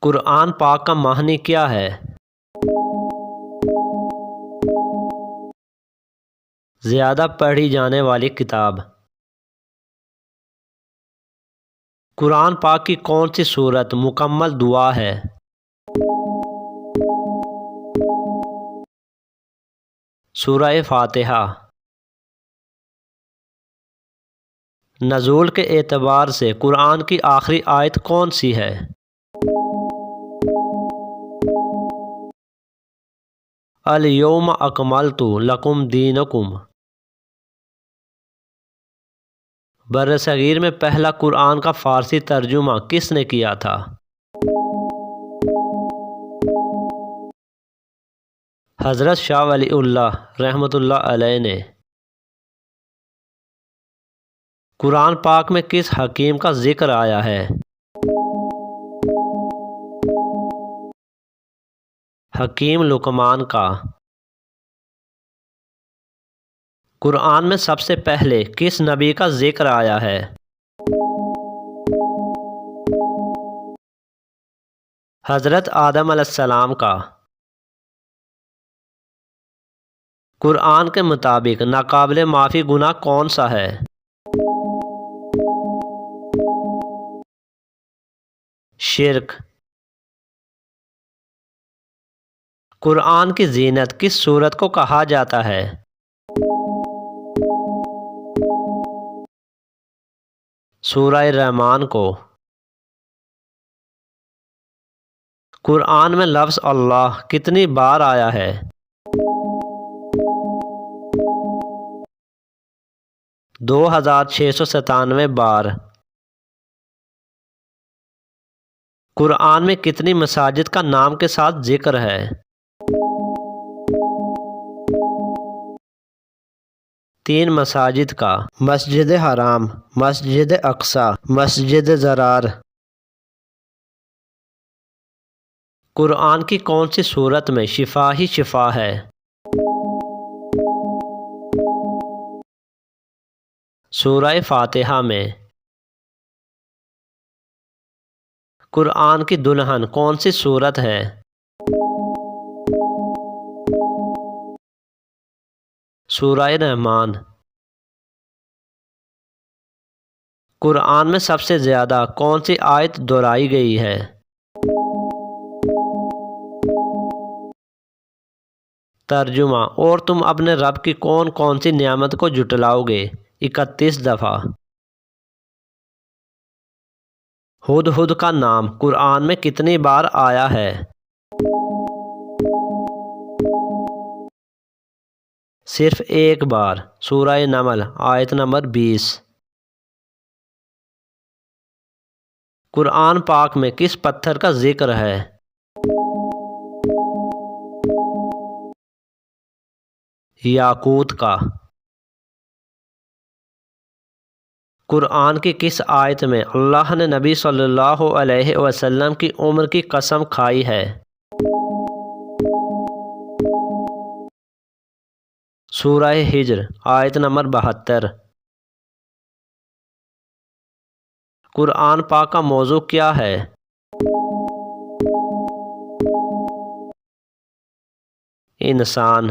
قرآن پاک کا معنی کیا ہے؟ زیادہ پڑھی جانے والی کتاب۔ قرآن پاک کی کون سی سورت مکمل دعا ہے؟ سورہ فاتحہ۔ نزول کے اعتبار سے قرآن کی آخری آیت کون سی ہے؟ الیوم اکملت لکم دینکم۔ برصغیر میں پہلا قرآن کا فارسی ترجمہ کس نے کیا تھا؟ حضرت شاہ ولی اللہ رحمۃ اللہ علیہ نے۔ قرآن پاک میں کس حکیم کا ذکر آیا ہے؟ حکیم لقمان کا۔ قرآن میں سب سے پہلے کس نبی کا ذکر آیا ہے؟ حضرت آدم علیہ السلام کا۔ قرآن کے مطابق ناقابل معافی گناہ کون سا ہے؟ شرک۔ قرآن کی زینت کس سورت کو کہا جاتا ہے؟ سورہ رحمان کو۔ قرآن میں لفظ اللہ کتنی بار آیا ہے؟ 2697 بار۔ قرآن میں کتنی مساجد کا نام کے ساتھ ذکر ہے؟ 3 مساجد کا، مسجد حرام، مسجد اقصی، مسجد ضرار۔ قرآن کی کون سی سورت میں شفا ہی شفا ہے؟ سورہ فاتحہ میں۔ قرآن کی دلہن کون سی سورت ہے؟ سورہ رحمان۔ قرآن میں سب سے زیادہ کون سی آیت دہرائی گئی ہے؟ ترجمہ: اور تم اپنے رب کی کون کون سی نعمت کو جھٹلاؤ گے؟ 31 دفعہ۔ ہدہد کا نام قرآن میں کتنی بار آیا ہے؟ صرف 1 بار، سورہ نمل آیت نمبر 20۔ قرآن پاک میں کس پتھر کا ذکر ہے؟ یاقوت کا۔ قرآن کی کس آیت میں اللہ نے نبی صلی اللہ علیہ وسلم کی عمر کی قسم کھائی ہے؟ سورہ ہجر آیت نمبر 72۔ قرآن پاک کا موضوع کیا ہے؟ انسان۔